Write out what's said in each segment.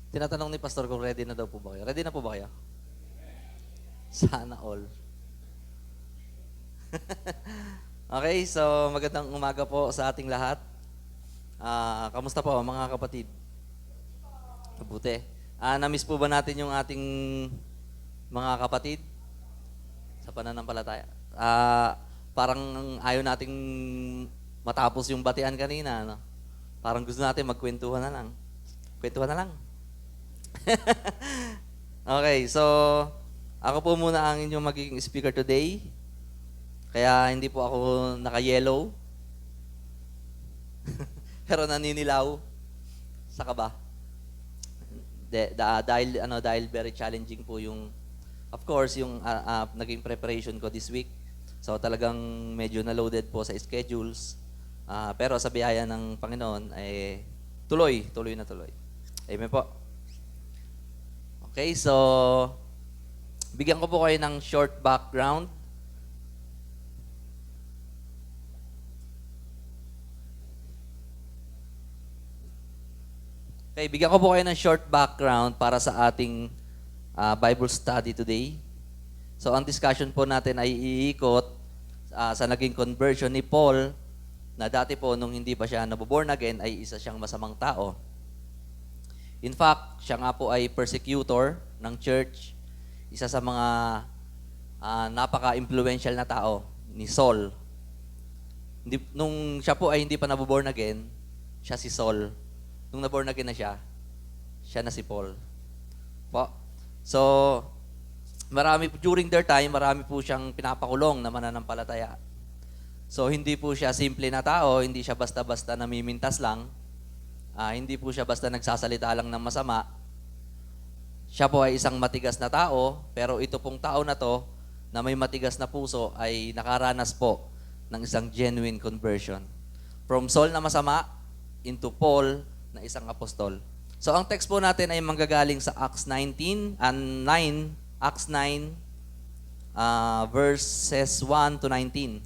Tinatanong ni Pastor kung ready na daw po ba kayo. Ready na po ba kayo? Sana all. Okay, so magandang umaga po sa ating lahat. Kamusta po mga kapatid? Mabuti. Na-miss po ba natin yung ating mga kapatid sa pananampalataya? Parang ayaw nating matapos yung batian kanina. No? Parang gusto natin magkwentuhan na lang. Kwentuhan na lang. Okay, so ako po muna ang inyong magiging speaker today. Kaya hindi po ako naka-yellow. Pero naninilaw. Saka ba? Dahil very challenging po yung of course yung naging preparation ko this week. So talagang medyo na-loaded po sa schedules. Pero sa biyaya ng Panginoon ay tuloy na tuloy. Amen po. Okay, so bigyan ko po kayo ng short background. Okay, bigyan ko po kayo ng short background para sa ating Bible study today. So, ang discussion po natin ay iikot sa naging conversion ni Paul na dati po nung hindi pa siya naboborn again ay isa siyang masamang tao. In fact, siya nga po ay persecutor ng church. Isa sa mga napaka-influential na tao ni Saul. Nung siya po ay hindi pa naboborn again, siya si Saul. Nung naborn again na siya na si Paul. Po. So, during their time, marami po siyang pinapakulong na mananampalataya. So, hindi po siya simple na tao, hindi siya basta-basta namimintas lang, hindi po siya basta nagsasalita lang ng masama. Siya po ay isang matigas na tao, pero ito pong tao na to, na may matigas na puso, ay nakaranas po ng isang genuine conversion. From Saul na masama, into Paul na isang apostol. So, ang text po natin ay manggagaling sa Acts 9, verses 1 to 19.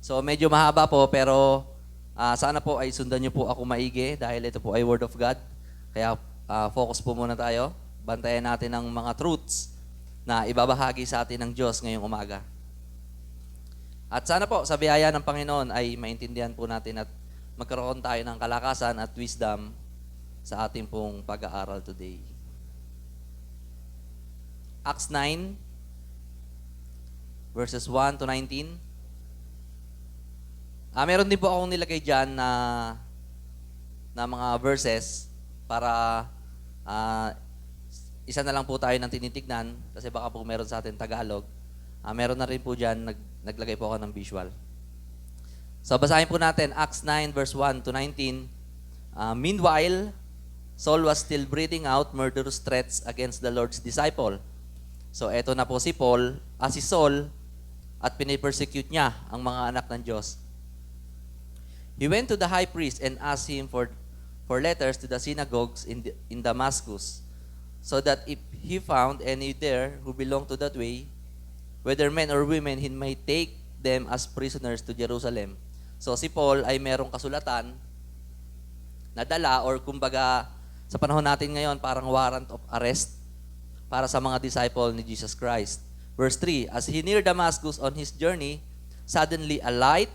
So, medyo mahaba po, pero sana po ay sundan niyo po ako maigi dahil ito po ay Word of God. Kaya focus po muna tayo. Bantayan natin ang mga truths na ibabahagi sa atin ng Diyos ngayong umaga. At sana po sa biyaya ng Panginoon ay maintindihan po natin at magkaroon tayo ng kalakasan at wisdom sa ating pong pag-aaral today. Acts 9, verses 1 to 19. Meron din po akong nilagay dyan na mga verses para isa na lang po tayo ng tinitignan kasi baka po meron sa atin Tagalog. Meron na rin po dyan, naglagay po ako ng visual. So basahin po natin Acts 9 verse 1 to 19. Meanwhile, Saul was still breathing out murderous threats against the Lord's disciple. So eto na po si Saul at pinipersecute niya ang mga anak ng Diyos. He went to the high priest and asked him for letters to the synagogues in Damascus, so that if he found any there who belonged to that way, whether men or women, he might take them as prisoners to Jerusalem. So si Paul ay merong kasulatan na dala or kumbaga sa panahon natin ngayon parang warrant of arrest para sa mga disciple ni Jesus Christ. Verse 3, as he neared Damascus on his journey, suddenly a light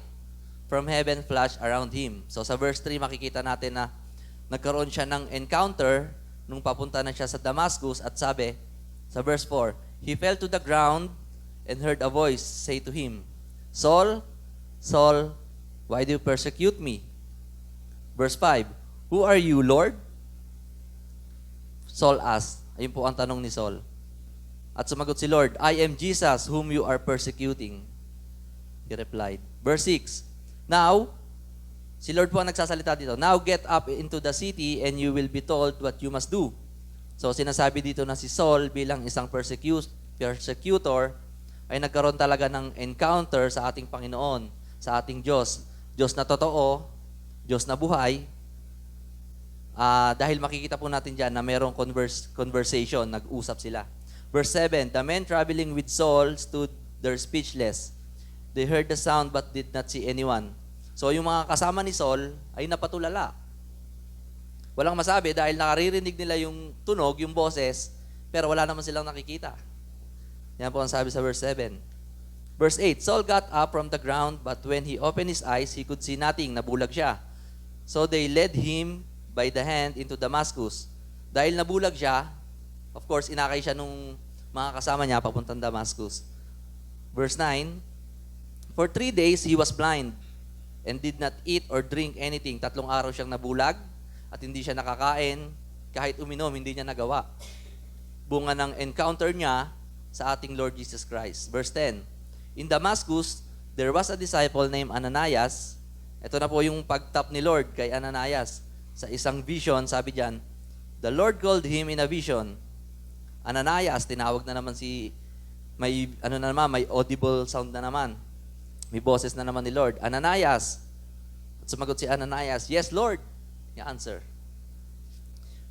from heaven flashed around him. So sa verse 3 makikita natin na nagkaroon siya ng encounter nung papunta na siya sa Damascus at sabi sa verse 4, he fell to the ground and heard a voice say to him, Saul, Saul, why do you persecute me? Verse 5, who are you, Lord? Saul asked. Ayun po ang tanong ni Saul. At sumagot si Lord, I am Jesus whom you are persecuting. He replied. Verse 6, now, si Lord po ang nagsasalita dito, now get up into the city and you will be told what you must do. So sinasabi dito na si Saul bilang isang persecutor ay nagkaroon talaga ng encounter sa ating Panginoon, sa ating Diyos. Diyos na totoo, Diyos na buhay. Dahil makikita po natin dyan na mayroong conversation, nag-usap sila. Verse 7, the men traveling with Saul stood there speechless. They heard the sound but did not see anyone. So yung mga kasama ni Saul ay napatulala. Walang masabi dahil nakaririnig nila yung tunog, yung boses, pero wala naman silang nakikita. Yan po ang sabi sa verse 7. Verse 8, Saul got up from the ground, but when he opened his eyes, he could see nothing. Nabulag siya. So they led him by the hand into Damascus. Dahil nabulag siya, of course, inakay siya nung mga kasama niya papuntang Damascus. Verse 9, For 3 days he was blind and did not eat or drink anything. 3 araw siyang nabulag at hindi siya nakakain. Kahit uminom, hindi niya nagawa. Bunga ng encounter niya sa ating Lord Jesus Christ. Verse 10, In Damascus, there was a disciple named Ananias. Ito na po yung pagtap ni Lord kay Ananias. Sa isang vision, sabi diyan, The Lord called him in a vision. Ananias, tinawag na naman may audible sound na naman. May boses na naman ni Lord. Ananias. At sumagot si Ananias, Yes, Lord. Yung answer.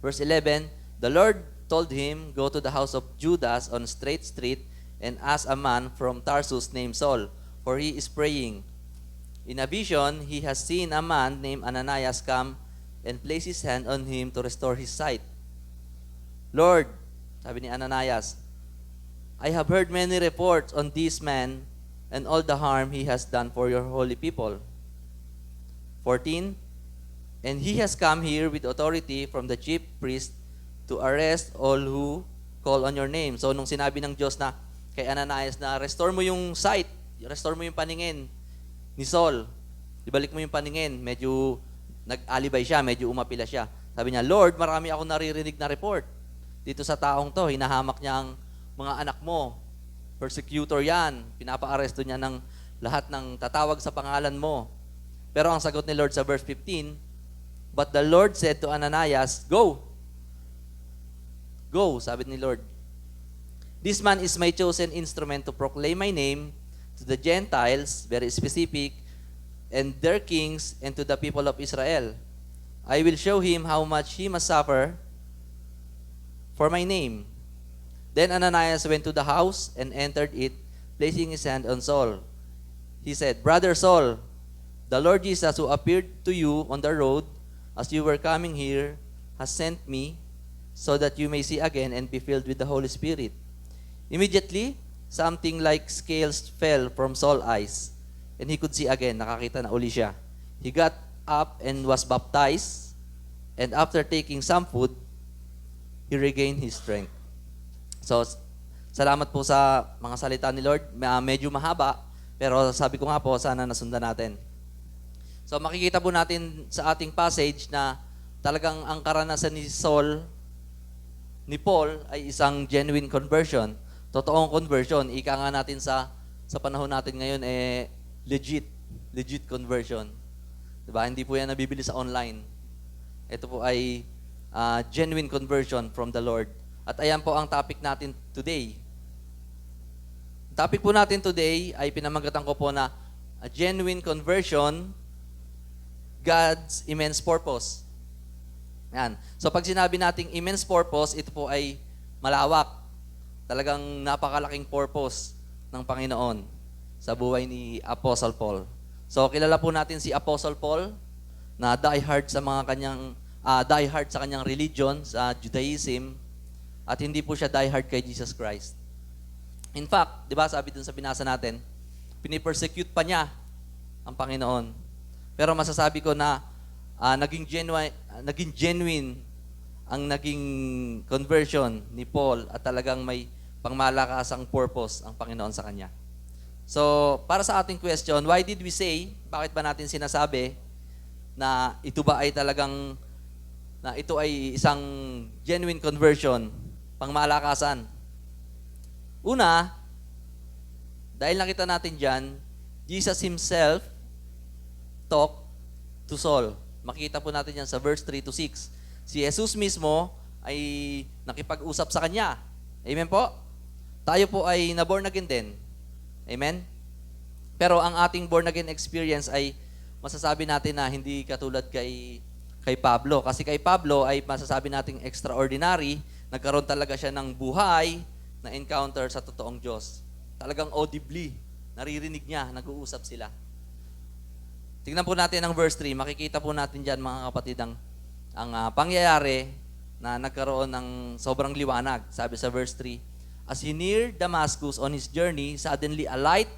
Verse 11, The Lord told him, Go to the house of Judas on Straight Street and ask a man from Tarsus named Saul, for he is praying. In a vision, he has seen a man named Ananias come and place his hand on him to restore his sight. Lord, sabi ni Ananias, I have heard many reports on this man and all the harm he has done for your holy people. 14, And he has come here with authority from the chief priest to arrest all who call on your name. So, nung sinabi ng Diyos na kay Ananias na restore mo yung sight, restore mo yung paningin ni Saul, ibalik mo yung paningin, medyo nag-alibay siya, medyo umapila siya. Sabi niya, Lord, marami akong naririnig na report dito sa taong to. Hinahamak niya ang mga anak mo. Persecutor yan. Pinapa-aresto niya ng lahat ng tatawag sa pangalan mo. Pero ang sagot ni Lord sa verse 15, But the Lord said to Ananias, Go. Go, sabi ni Lord. This man is my chosen instrument to proclaim my name to the Gentiles, very specific, and their kings, and to the people of Israel. I will show him how much he must suffer for my name. Then Ananias went to the house and entered it, placing his hand on Saul. He said, Brother Saul, the Lord Jesus who appeared to you on the road as you were coming here has sent me so that you may see again and be filled with the Holy Spirit. Immediately, something like scales fell from Saul's eyes, and he could see again. Nakakita na uli siya. He got up and was baptized, and after taking some food, he regained his strength. So, salamat po sa mga salita ni Lord. Medyo mahaba, pero sabi ko nga po, sana nasundan natin. So, makikita po natin sa ating passage na talagang ang karanasan ni Saul, ni Paul, ay isang genuine conversion. Totoong conversion. Ika nga natin sa panahon natin ngayon, legit conversion. Diba? Hindi po yan nabibili sa online. Ito po ay genuine conversion from the Lord. At ayan po ang topic natin today. Ang topic po natin today ay pinamagatan ko po na a genuine conversion, God's immense purpose. Yan. So pag sinabi nating immense purpose, ito po ay malawak. Talagang napakalaking purpose ng Panginoon sa buhay ni Apostle Paul. So kilala po natin si Apostle Paul na die hard sa kanyang religion, sa Judaism, at hindi po siya die hard kay Jesus Christ. In fact, di ba sabi dun sa binasa natin, pinipersecute pa niya ang Panginoon. Pero masasabi ko na naging genuine ang naging conversion ni Paul at talagang may pangmalakasang purpose ang Panginoon sa kanya. So, para sa ating question, why did we say, bakit ba natin sinasabi na ito ba ay talagang, na ito ay isang genuine conversion, pangmalakasan? Una, dahil nakita natin dyan, Jesus Himself talk to Saul. Makita po natin yan sa verse 3 to 6. Si Jesus mismo ay nakipag-usap sa kanya. Amen po? Tayo po ay na-born again din. Amen? Pero ang ating born again experience ay masasabi natin na hindi katulad kay Pablo. Kasi kay Pablo ay masasabi nating extraordinary. Nagkaroon talaga siya ng buhay na encounter sa totoong Diyos. Talagang audibly, naririnig niya, nag-uusap sila. Tingnan po natin ang verse 3. Makikita po natin dyan, mga kapatid, ang ang pangyayari na nagkaroon ng sobrang liwanag. Sabi sa verse 3, as he neared Damascus on his journey, suddenly a light,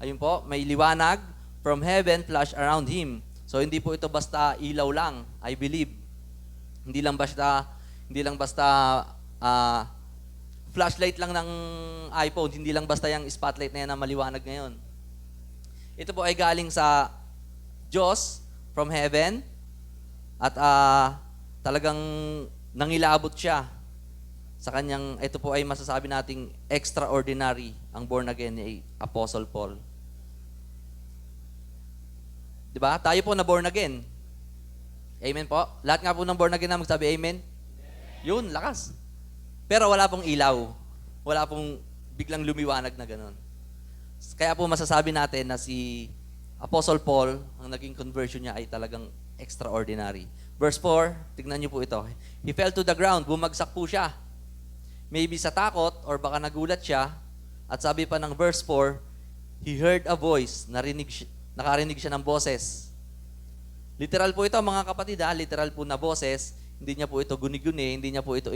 ayun po, may liwanag from heaven flashed around him. So hindi po ito basta ilaw lang, I believe. Hindi lang basta flashlight lang ng iPhone, hindi lang basta yung spotlight na yan na maliwanag ngayon. Ito po ay galing sa Diyos from heaven at talagang nangilabot siya sa kanyang, ito po ay masasabi nating extraordinary ang born again ni Apostle Paul. Diba? Tayo po na born again. Amen po? Lahat nga po ng born again na magsabi amen? Yun, lakas. Pero wala pong ilaw. Wala pong biglang lumiwanag na ganun. Kaya po masasabi natin na si Apostle Paul, ang naging conversion niya ay talagang extraordinary. Verse 4, tignan niyo po ito. He fell to the ground, bumagsak po siya. Maybe sa takot or baka nagulat siya. At sabi pa ng verse 4, he heard a voice, nakarinig siya ng boses. Literal po ito mga kapatid, literal po na boses. Hindi niya po ito guni-guni, hindi niya po ito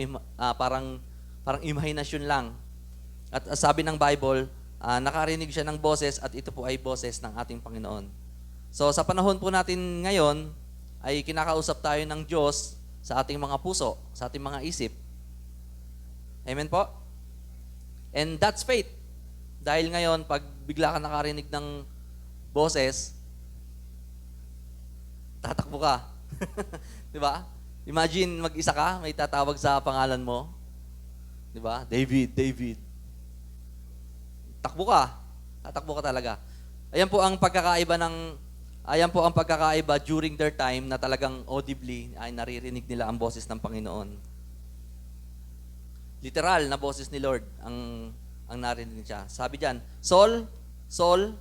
parang imahinasyon lang. At sabi ng Bible, nakarinig siya ng boses at ito po ay boses ng ating Panginoon. So sa panahon po natin ngayon, ay kinakausap tayo ng Diyos sa ating mga puso, sa ating mga isip. Amen po? And that's faith. Dahil ngayon, pag bigla ka nakarinig ng boses, tatakbo ka. Di ba? Imagine mag-isa ka, may tatawag sa pangalan mo. Di ba? David, David. Takbo ka. Tatakbo ka talaga. Ayan po ang pagkakaiba during their time na talagang audibly ay naririnig nila ang boses ng Panginoon. Literal na boses ni Lord ang narinig siya. Sabi diyan, Saul, Saul,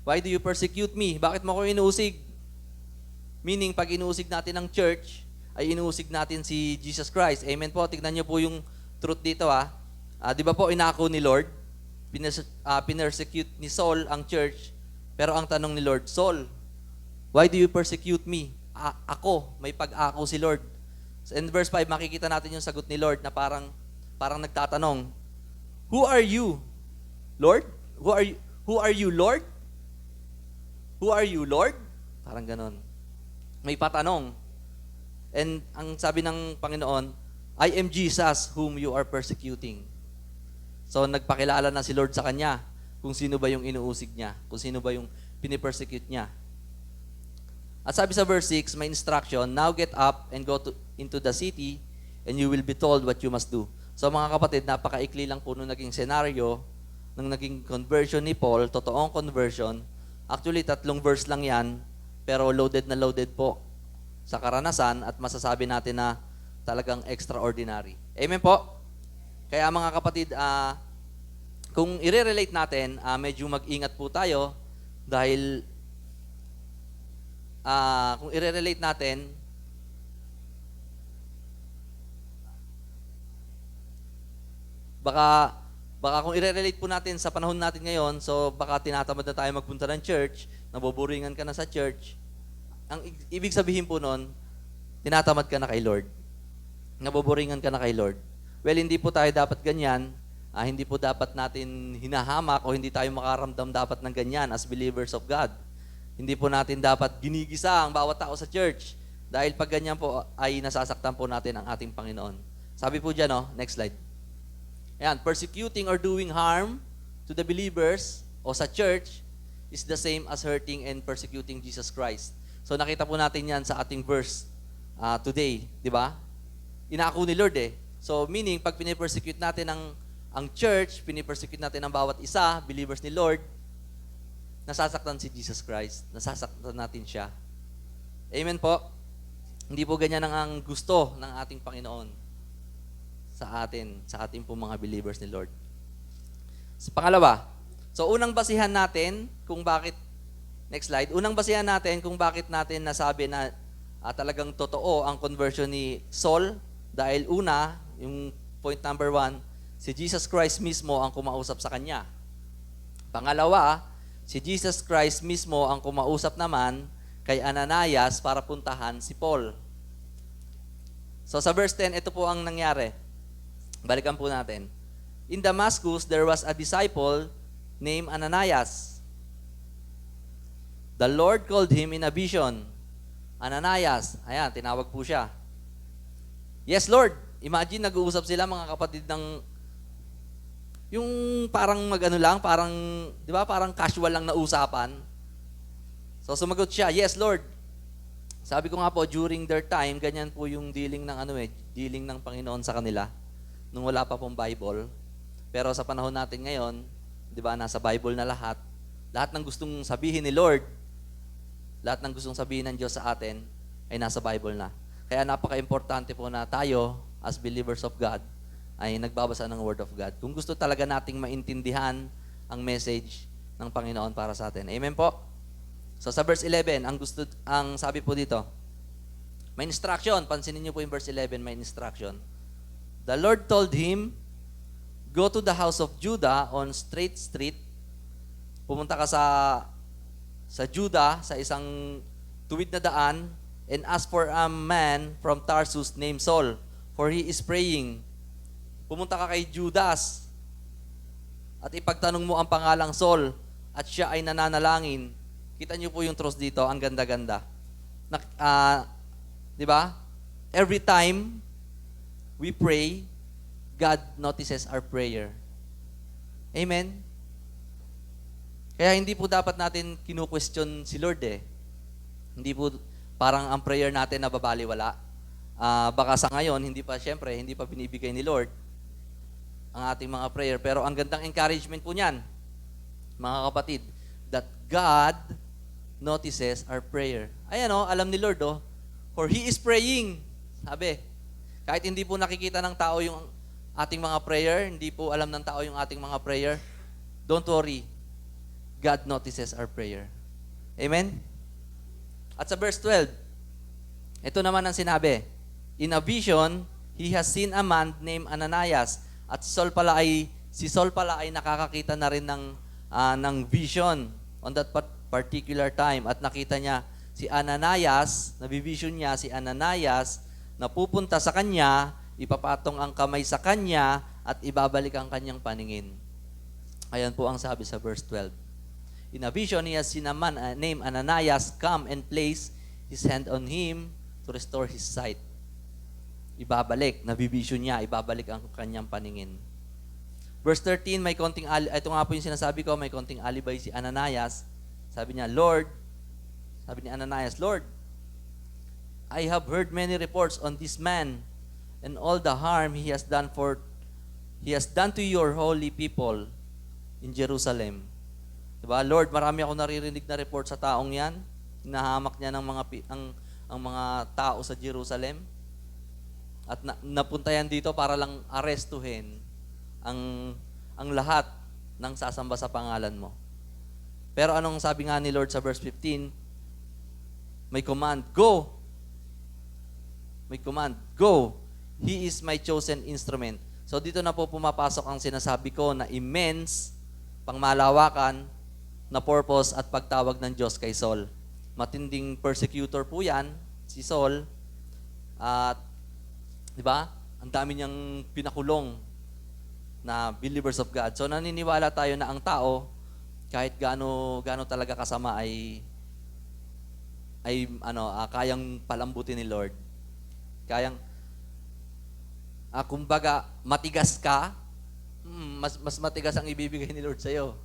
why do you persecute me? Bakit mo ako inuusig? Meaning, pag inuusig natin ang church, ay inuusig natin si Jesus Christ. Amen po. Tignan niyo po yung truth dito di ba po inako ni Lord? Pinersecute ni Saul ang church. Pero ang tanong ni Lord, Saul, why do you persecute me? Ako, may pag-ako si Lord. So in verse 5, makikita natin yung sagot ni Lord na parang nagtatanong, who are you, Lord? Who are you, Lord? Who are you, Lord? Parang ganon. May patanong. And ang sabi ng Panginoon, I am Jesus whom you are persecuting. So nagpakilala na si Lord sa kanya kung sino ba yung inuusig niya, kung sino ba yung pinipersecute niya. At sabi sa verse 6, may instruction, now get up and go into the city and you will be told what you must do. So mga kapatid, napakaikli lang po nung naging senaryo, nung naging conversion ni Paul, totoong conversion. Actually, 3 verse lang yan, pero loaded na loaded po sa karanasan at masasabi natin na talagang extraordinary. Amen po? Kaya mga kapatid, kung i-relate natin, medyo mag-ingat po tayo dahil kung i-relate natin, baka kung i-relate po natin sa panahon natin ngayon, so baka tinatamad na tayo magpunta ng church, naboboringan ka na sa church. Ang ibig sabihin po nun, tinatamad ka na kay Lord. Naboboringan ka na kay Lord. Well, hindi po tayo dapat ganyan. Hindi po dapat natin hinahamak o hindi tayo makaramdam dapat ng ganyan as believers of God. Hindi po natin dapat ginigisa ang bawat tao sa church. Dahil pag ganyan po ay nasasaktan po natin ang ating Panginoon. Sabi po dyan, next slide. Ayan, persecuting or doing harm to the believers o sa church is the same as hurting and persecuting Jesus Christ. So nakita po natin yan sa ating verse today, di ba? Inako ni Lord So meaning, pag pinipersecute natin ang church, pinipersecute natin ang bawat isa, believers ni Lord, nasasaktan si Jesus Christ. Nasasaktan natin siya. Amen po? Hindi po ganyan ang gusto ng ating Panginoon sa ating po mga believers ni Lord. Sa pangalawa, so unang basihan natin kung bakit, next slide, unang basihan natin kung bakit natin nasabi na talagang totoo ang conversion ni Saul dahil una, yung point number 1, si Jesus Christ mismo ang kumausap sa kanya. Pangalawa, si Jesus Christ mismo ang kumausap naman kay Ananias para puntahan si Paul. So sa verse 10, ito po ang nangyari. Balikan po natin. In Damascus, there was a disciple named Ananias. The Lord called him in a vision. Ananias. Ayan, tinawag po siya. Yes, Lord. Imagine, nag-uusap sila mga kapatid ng yung parang magano lang, parang, di ba, parang casual lang na usapan. So sumagot siya, yes, Lord. Sabi ko nga po, during their time, ganyan po yung dealing ng dealing ng Panginoon sa kanila nung wala pa pong Bible. Pero sa panahon natin ngayon, di ba, nasa Bible na lahat. Lahat ng gustong sabihin ni Lord, lahat ng gustong sabihin ng Diyos sa atin ay nasa Bible na. Kaya napaka-importante po na tayo as believers of God ay nagbabasa ng Word of God. Kung gusto talaga nating maintindihan ang message ng Panginoon para sa atin. Amen po? So sa verse 11, ang sabi po dito, may instruction. Pansinin niyo po yung verse 11, may instruction. The Lord told him, go to the house of Judah on Straight Street. Pumunta ka sa Judah, sa isang tuwid na daan, and ask for a man from Tarsus named Saul, for he is praying. Pumunta ka kay Judas at ipagtanong mo ang pangalang Saul at siya ay nananalangin. Kita niyo po yung trust dito, ang ganda-ganda. Di ba? Every time we pray, God notices our prayer. Amen? Kaya hindi po dapat natin kinu-question si Lord eh. Hindi po parang ang prayer natin nababaliwala. Baka sa ngayon, hindi pa binibigay ni Lord ang ating mga prayer. Pero ang gandang encouragement po niyan, mga kapatid, that God notices our prayer. Ayan alam ni Lord for He is praying. Sabi, kahit hindi po nakikita ng tao yung ating mga prayer, hindi po alam ng tao yung ating mga prayer, don't worry. God notices our prayer. Amen? At sa verse 12, ito naman ang sinabi, in a vision, he has seen a man named Ananias. At si Saul pala ay nakakakita na rin ng vision on that particular time. At nakita niya si Ananias, nabivision niya si Ananias na pupunta sa kanya, ipapatong ang kamay sa kanya at ibabalik ang kanyang paningin. Ayan po ang sabi sa verse 12. In a vision, he has seen a man named Ananias come and place his hand on him to restore his sight. Ibabalik, nabivision niya, ibabalik ang kanyang paningin. Verse 13, ito nga po yung sinasabi ko, may konting alibay si Ananias. Sabi niya, sabi ni Ananias, Lord, I have heard many reports on this man and all the harm he has done to your holy people in Jerusalem. Diba? Lord, marami ako naririnig na report sa taong yan. Hinahamak niya ng ang mga tao sa Jerusalem. At napunta yan dito para lang arestuhin ang lahat ng sasamba sa pangalan mo. Pero anong sabi nga ni Lord sa verse 15? May command, go! May command, go! He is my chosen instrument. So dito na po pumapasok ang sinasabi ko na immense, pangmalawakan, na purpose at pagtawag ng Diyos kay Saul. Matinding persecutor po yan, si Saul. At di ba? Ang dami niyang pinakulong na believers of God. So naniniwala tayo na ang tao, kahit gaano talaga kasama ay kayang palambutin ni Lord. Kayang kumbaga matigas ka, mas matigas ang ibibigay ni Lord sa iyo.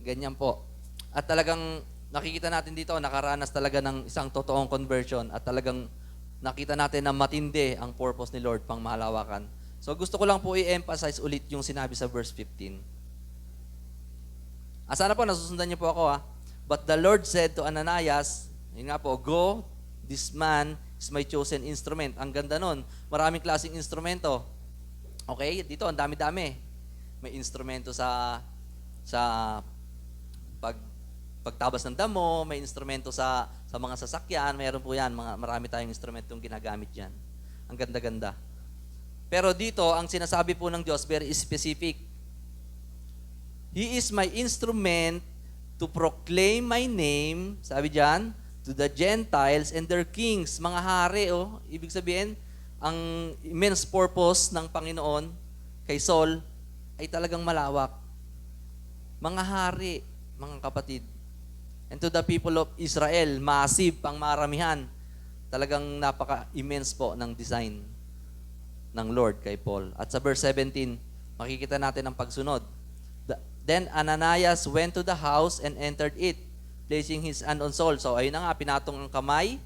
Ganyan po. At talagang nakikita natin dito, nakaranas talaga ng isang totoong conversion at talagang nakita natin na matindi ang purpose ni Lord pang mahalawakan. So gusto ko lang po i-emphasize ulit yung sinabi sa verse 15. Sana po nasusundan niyo po ako But the Lord said to Ananias, yun nga po, go, this man is my chosen instrument. Ang ganda nun. Maraming klaseng instrumento. Okay? Dito, ang dami-dami. May instrumento sa pagtabas ng damo, may instrumento sa mga sasakyan, mayroon po yan, marami tayong instrumentong ginagamit dyan. Ang ganda-ganda. Pero dito, ang sinasabi po ng Diyos, very specific. He is my instrument to proclaim my name, sabi dyan, to the Gentiles and their kings, mga hari, ibig sabihin, ang immense purpose ng Panginoon kay Saul ay talagang malawak. Mga hari, mga kapatid. And to the people of Israel, massive, pang maramihan. Talagang napaka-immense po ng design ng Lord kay Paul. At sa verse 17, makikita natin ang pagsunod. Then Ananias went to the house and entered it, placing his hand on Saul. So ayun na nga, pinatong ang kamay.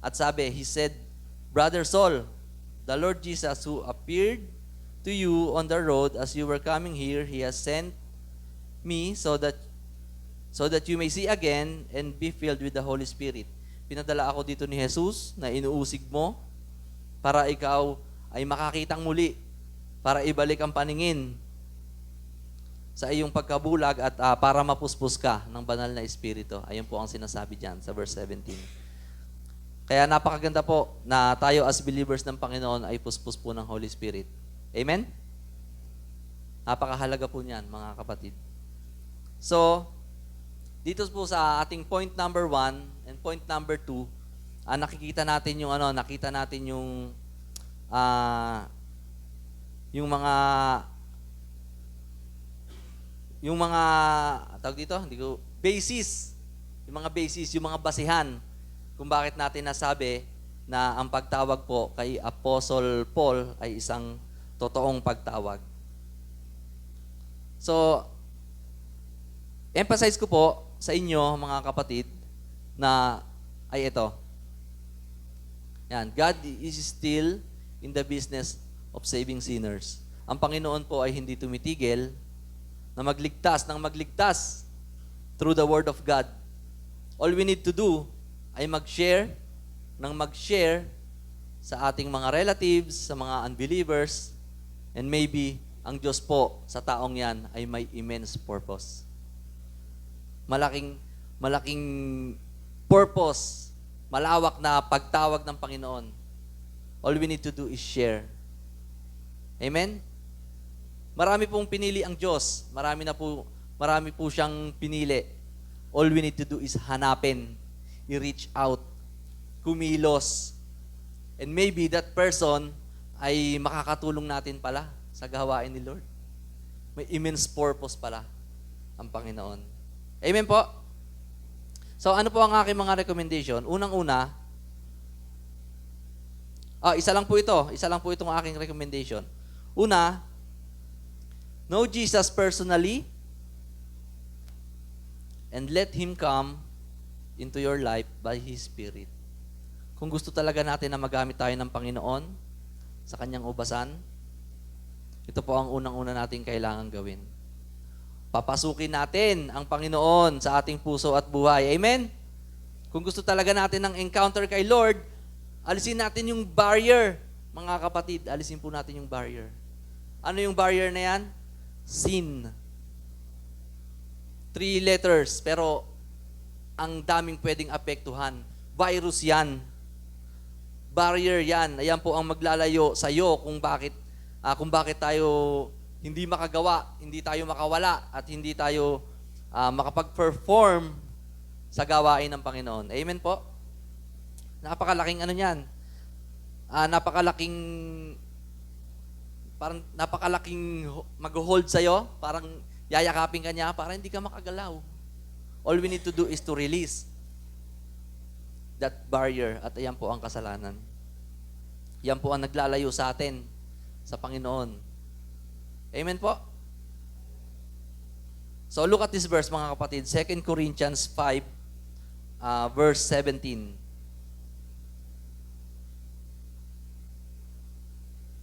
At sabi, he said, Brother Saul, the Lord Jesus who appeared to you on the road as you were coming here, He has sent me so that you may see again and be filled with the Holy Spirit. Pinadala ako dito ni Jesus na inuusig mo para ikaw ay makakitang muli, para ibalik ang paningin sa iyong pagkabulag at para mapuspos ka ng banal na Espiritu. Ayun po ang sinasabi dyan sa verse 17. Kaya napakaganda po na tayo as believers ng Panginoon ay puspos po ng Holy Spirit. Amen? Napakahalaga po niyan, mga kapatid. So, dito po sa ating point number 1 and point number 2, nakikita natin yung basis, yung mga basihan kung bakit natin nasabi na ang pagtawag po kay Apostle Paul ay isang totoong pagtawag. So, emphasize ko po sa inyo, mga kapatid, na ay ito. Yan, God is still in the business of saving sinners. Ang Panginoon po ay hindi tumitigil na magligtas through the Word of God. All we need to do ay mag-share sa ating mga relatives, sa mga unbelievers, and maybe ang Diyos po sa taong yan ay may immense purpose. Malaking purpose, malawak na pagtawag ng Panginoon. All we need to do is share. Amen? Marami pong pinili ang Diyos. Marami po siyang pinili. All we need to do is hanapin, i-reach out, kumilos. And maybe that person ay makakatulong natin pala sa gawain ni Lord. May immense purpose pala ang Panginoon. Amen po? So ano po ang aking mga recommendation? Unang-una, isa lang po itong aking recommendation. Una, know Jesus personally and let Him come into your life by His Spirit. Kung gusto talaga natin na magamit tayo ng Panginoon sa Kanyang ubasan, ito po ang unang-una natin kailangan gawin. Papasukin natin ang Panginoon sa ating puso at buhay. Amen? Kung gusto talaga natin ng encounter kay Lord, alisin natin yung barrier. Mga kapatid, alisin po natin yung barrier. Ano yung barrier na yan? Sin. 3 letters, pero ang daming pwedeng apektuhan. Virus yan. Barrier yan. Ayan po ang maglalayo sa iyo kung bakit tayo hindi makagawa, hindi tayo makawala, at hindi tayo makapag-perform sa gawain ng Panginoon. Amen po? Napakalaking napakalaking mag-hold sa'yo, parang yayakapin ka niya, para hindi ka makagalaw. All we need to do is to release that barrier, at ayan po ang kasalanan. Yan po ang naglalayo sa atin sa Panginoon. Amen po? So look at this verse, mga kapatid. 2 Corinthians 5, verse 17.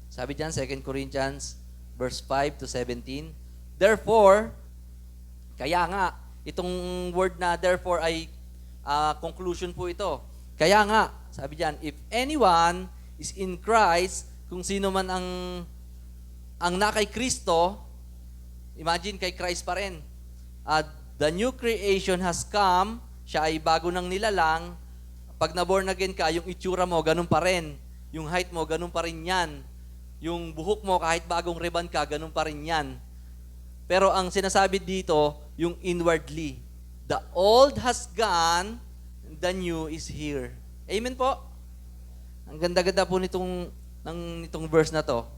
Sabi dyan, 2 Corinthians verse 5 to 17. Therefore, kaya nga, itong word na therefore ay conclusion po ito. Kaya nga, sabi dyan, if anyone is in Christ, kung sino man ang na kay Kristo, imagine kay Christ pa rin. The new creation has come, siya ay bago ng nilalang. Pag na-born again ka, yung itsura mo, ganun pa rin. Yung height mo, ganun pa rin yan. Yung buhok mo, kahit bagong ribbon ka, ganun pa rin yan. Pero ang sinasabi dito, yung inwardly. The old has gone, the new is here. Amen po? Ang ganda-ganda po nitong verse na to.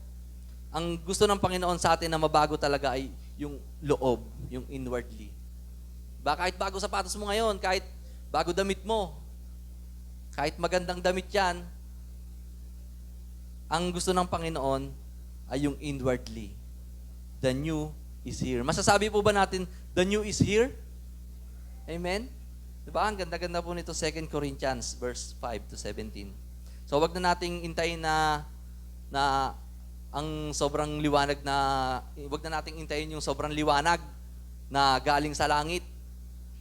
Ang gusto ng Panginoon sa atin na mabago talaga ay yung loob, yung inwardly. Kahit bago sapatos mo ngayon, kahit bago damit mo, kahit magandang damit yan, ang gusto ng Panginoon ay yung inwardly. The new is here. Masasabi po ba natin, the new is here? Amen? Diba? Ang ganda-ganda po nito 2 Corinthians verse 5 to 17. So wag na nating intayin na ang sobrang liwanag na, wag na nating intayin yung sobrang liwanag na galing sa langit.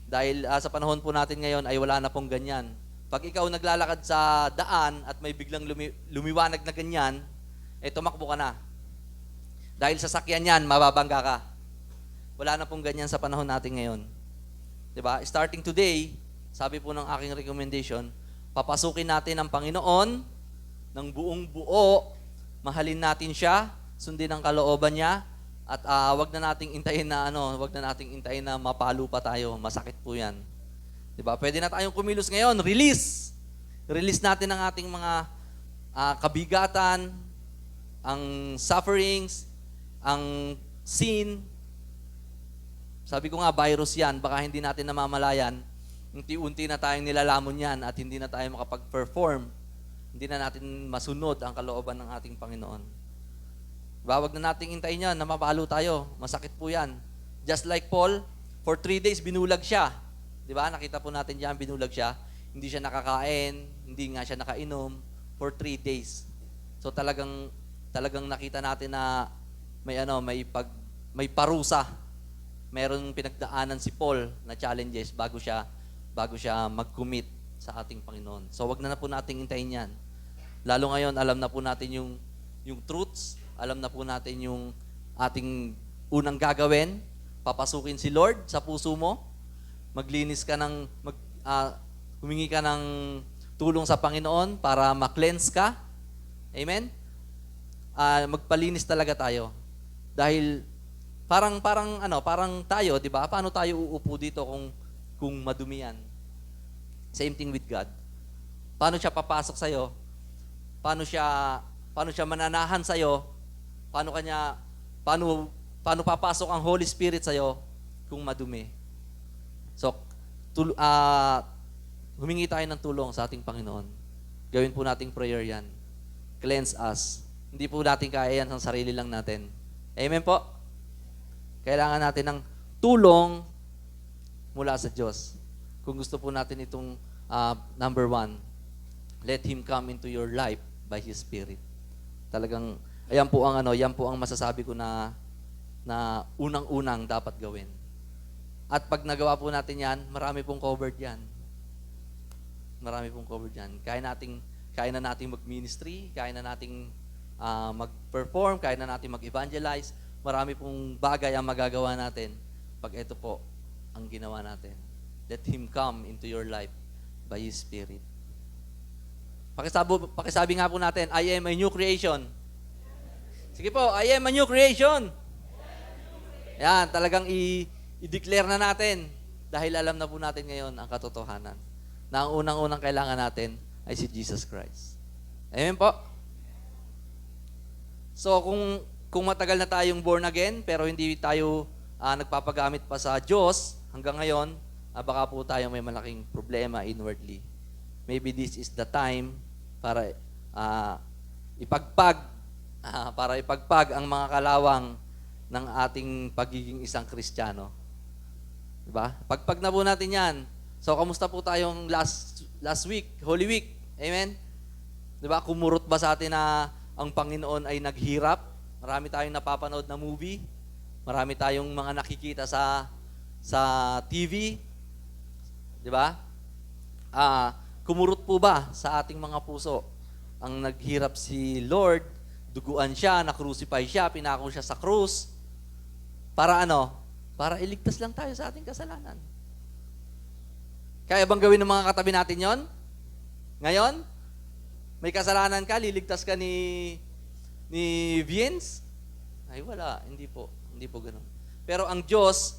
Dahil sa panahon po natin ngayon ay wala na pong ganyan. Pag ikaw naglalakad sa daan at may biglang lumiwanag na ganyan, tumakbo ka na. Dahil sa sakyan yan, mababangga ka. Wala na pong ganyan sa panahon natin ngayon. Diba? Starting today, sabi po ng aking recommendation, papasukin natin ang Panginoon ng buong buo, mahalin natin siya, sundin ang kalooban niya, at wag na nating intayin na mapalo pa tayo. Masakit po 'yan. 'Di ba? Pwede na tayong kumilos ngayon. Release. Release natin ang ating mga kabigatan, ang sufferings, ang sin. Sabi ko nga, virus yan. Baka hindi natin namamalayan. Unti-unti na tayong nilalamon yan at hindi na tayo makapag-perform. Hindi na natin masunod ang kalooban ng ating Panginoon. Wag na nating intayin yan na mapalo tayo. Masakit po yan. Just like Paul, for 3 days binulag siya. Di ba? Nakita po natin diyan, binulag siya. Hindi siya nakakain, hindi nga siya nakainom for 3 days. So talagang nakita natin na may parusa. Meron pinagdaanan si Paul na challenges bago siya mag-commit sa ating Panginoon. So wag na po nating intayin yan. Lalo ngayon, alam na po natin yung truths, alam na po natin yung ating unang gagawin, papasukin si Lord sa puso mo, humingi ka ng tulong sa Panginoon para ma-cleanse ka. Amen? Magpalinis talaga tayo. Dahil parang tayo, 'di ba? Paano tayo uupo dito kung madumi yan? Same thing with God. Paano siya papasok sa iyo? Paano siya mananahan sa iyo? Paano papasok ang Holy Spirit sa iyo kung madumi? So, humingi tayo ng tulong sa ating Panginoon. Gawin po nating prayer yan. Cleanse us. Hindi po natin kaya yan sa sarili lang natin. Amen po? Kailangan natin ng tulong mula sa Diyos. Kung gusto po natin itong number 1, let Him come into your life by His Spirit. Talagang, yan po ang masasabi ko na unang-unang dapat gawin. At pag nagawa po natin yan, marami pong covered yan. Marami pong covered yan. Kaya na nating mag-ministry, kaya na nating mag-perform, kaya na nating mag-evangelize. Marami pong bagay ang magagawa natin pag ito po ang ginawa natin. Let Him come into your life by His Spirit. Pakisabi nga po natin, I am a new creation. Sige po, I am a new creation. Yan, talagang i-declare na natin dahil alam na po natin ngayon ang katotohanan na ang unang-unang kailangan natin ay si Jesus Christ. Amen po? So, kung matagal na tayong born again, pero hindi tayo nagpapagamit pa sa Diyos, hanggang ngayon, baka po tayo may malaking problema inwardly. Maybe this is the time para ipagpag ang mga kalawang ng ating pagiging isang Kristiyano. Diba? Pagpag na po natin yan. So, kamusta po tayong last week, Holy Week? Amen? Diba? Kumurot ba sa atin na ang Panginoon ay naghirap? Marami tayong napapanood na movie. Marami tayong mga nakikita sa TV. Di ba? Kumurot po ba sa ating mga puso? Ang naghirap si Lord, duguan siya, na-crucify siya, pinako siya sa krus. Para ano? Para iligtas lang tayo sa ating kasalanan. Kaya bang gawin ng mga katabi natin yon? Ngayon, may kasalanan ka, liligtas ka ni Vince? Ay wala, hindi po ganoon. Pero ang Diyos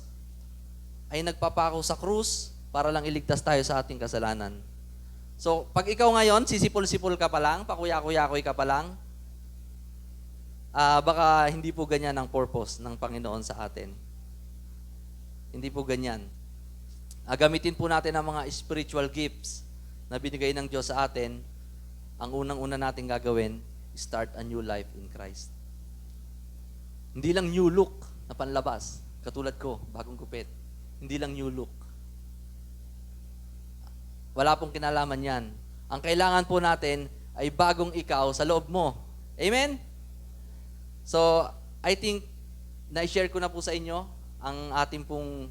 ay nagpapako sa krus para lang iligtas tayo sa ating kasalanan. So, pag ikaw ngayon, sisipol-sipol ka pa lang, pakuya-kuya-kuy ka pa lang, baka hindi po ganyan ang purpose ng Panginoon sa atin. Hindi po ganyan. Gamitin po natin ang mga spiritual gifts na binigay ng Diyos sa atin. Ang unang-una natin gagawin, start a new life in Christ. Hindi lang new look na panlabas. Katulad ko, bagong gupit. Hindi lang new look. Wala pong kinalaman yan. Ang kailangan po natin ay bagong ikaw sa loob mo. Amen? So, I think, na-share ko na po sa inyo ang ating pong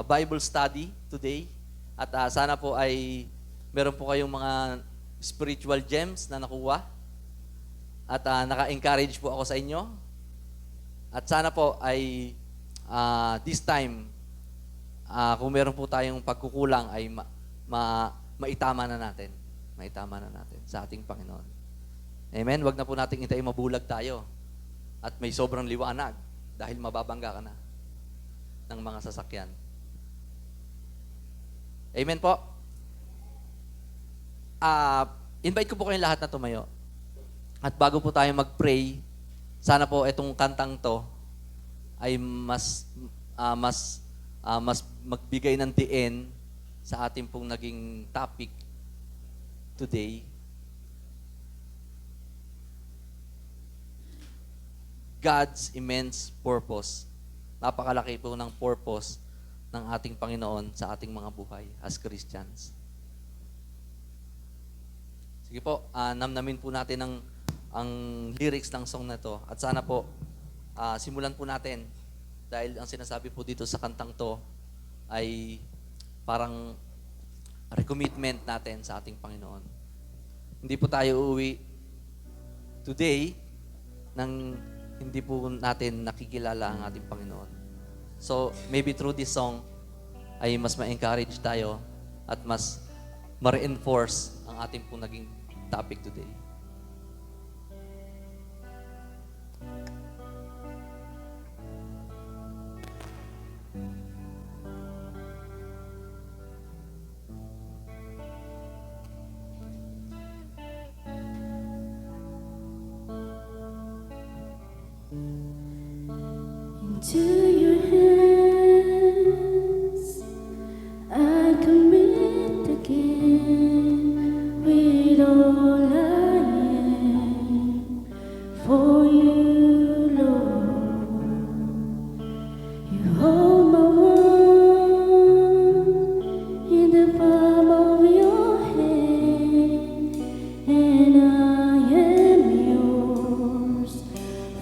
Bible study today. At sana po ay meron po kayong mga spiritual gems na nakuha. At naka-encourage po ako sa inyo. At sana po ay this time, kung meron po tayong pagkukulang ay maitama na natin. Maitama na natin sa ating Panginoon. Amen? Huwag na po nating hintayin mabulag tayo. At may sobrang liwanag dahil mababangga ka na ng mga sasakyan. Amen po? Invite ko po kayong lahat na tumayo. At bago po tayo mag-pray, sana po itong kantang to ay mas magbigay ng diin sa ating pong naging topic today. God's immense purpose. Napakalaki po ng purpose ng ating Panginoon sa ating mga buhay as Christians. Sige po, namnamin po natin ang lyrics ng song na to. At sana po, simulan po natin dahil ang sinasabi po dito sa kantang to ay parang recommitment natin sa ating Panginoon. Hindi po tayo uuwi today nang hindi po natin nakikilala ang ating Panginoon. So, maybe through this song ay mas ma-encourage tayo at mas ma-reinforce ang ating pong naging topic today. Into your hands I commit again with all I am for you, Lord. You hold my world in the palm of your hand, and I am yours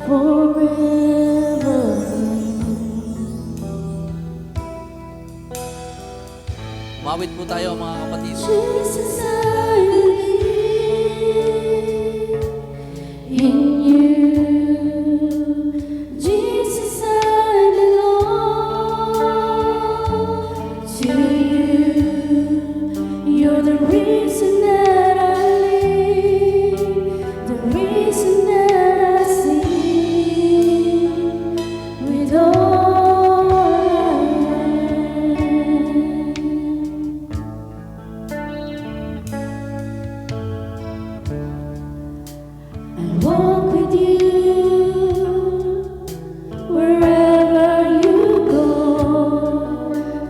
forever. Umawit po tayo mga kapatid. Jesus, I believe in you. Jesus, I belong to you. You're the reason that I live, the reason that I sing with all walk with you wherever you go,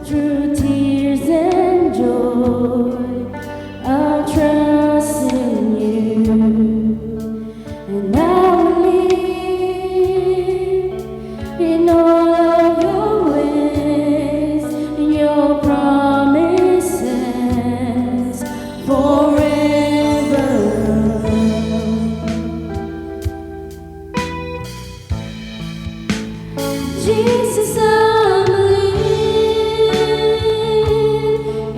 through tears and joy. I'll trust in you, and I will live in all of your ways, in your promises forever. Jesus, I believe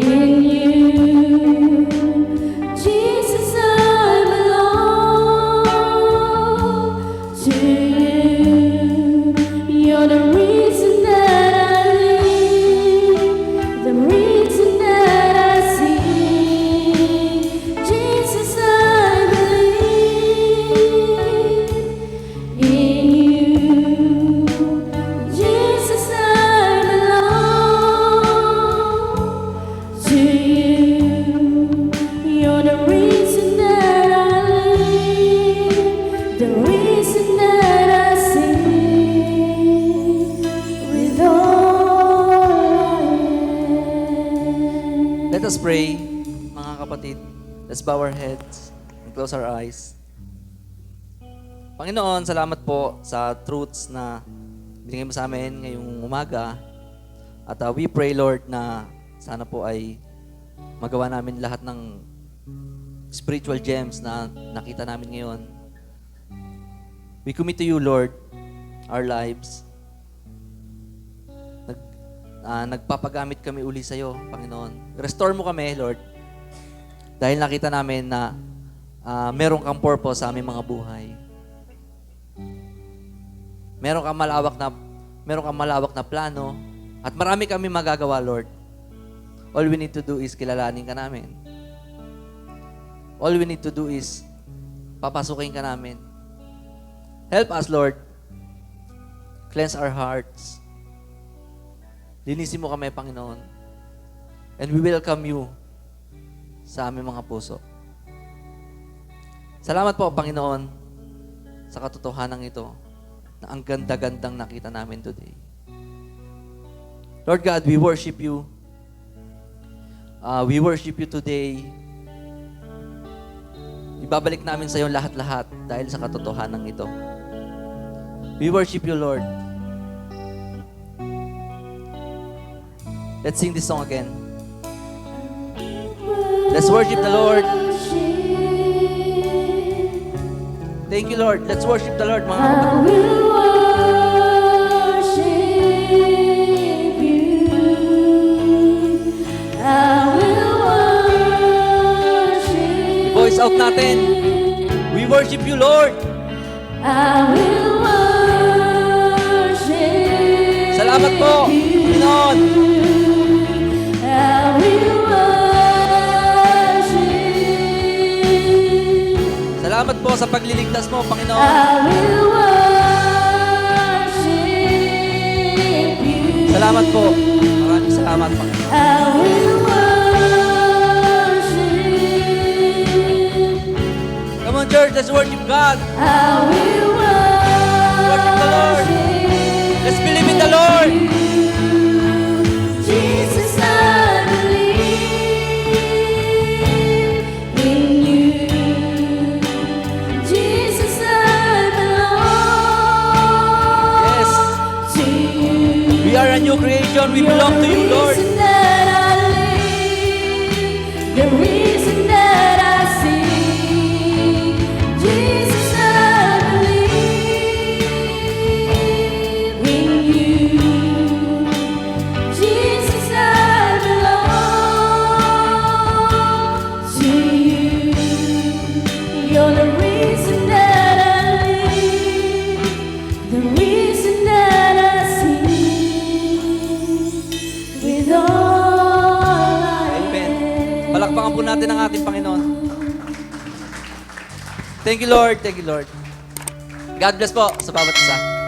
in you. Jesus, I belong to you. You're the reason that I live, the reason that I sing mga kapatid. Let's bow our heads and close our eyes. Panginoon, salamat po sa truths na binigay mo sa amin ngayong umaga. At we pray, Lord, na sana po ay magawa namin lahat ng spiritual gems na nakita namin ngayon. We commit to you, Lord, our lives. Nagpapagamit kami uli sa iyo, Panginoon. Restore mo kami, Lord. Dahil nakita namin na meron kang purpose sa aming mga buhay. Meron kang malawak na plano at marami kami magagawa, Lord. All we need to do is kilalanin ka namin. All we need to do is papasukin ka namin. Help us, Lord. Cleanse our hearts. Linisin mo kami, Panginoon. And we welcome you sa aming mga puso. Salamat po, Panginoon, sa katotohanan ito na ang ganda-gandang nakita namin today. Lord God, we worship you. We worship you today. Ibabalik namin sa iyo lahat-lahat dahil sa katotohanan ito. We worship you, Lord. Let's sing this song again. Let's worship the Lord. Thank you, Lord. Let's worship the Lord, mga kapatid. I will worship you. I will worship. Voice out natin. We worship you, Lord. I will worship. Salamat po, Panginoon. I will worship. Salamat po sa pagliligtas mo, Panginoon. I will worship you. Salamat po. Maraming salamat, Panginoon. I will worship. Come on, church. Let's worship God. I will Worship the Lord. worship. Let's believe in the Lord. Jesus, I believe in you. Jesus, I belong Yes. to you. We are a new creation. We belong to you, Lord. The reason that I live, the reason that I sing. Jesus, I believe in you. Jesus, I belong to you. You're the reason that I live, the reason that I sing. With all I Amen. am. Palakpakan po natin ang ating Panginoon. Thank you, Lord. Thank you, Lord. God bless po sa bawat isa.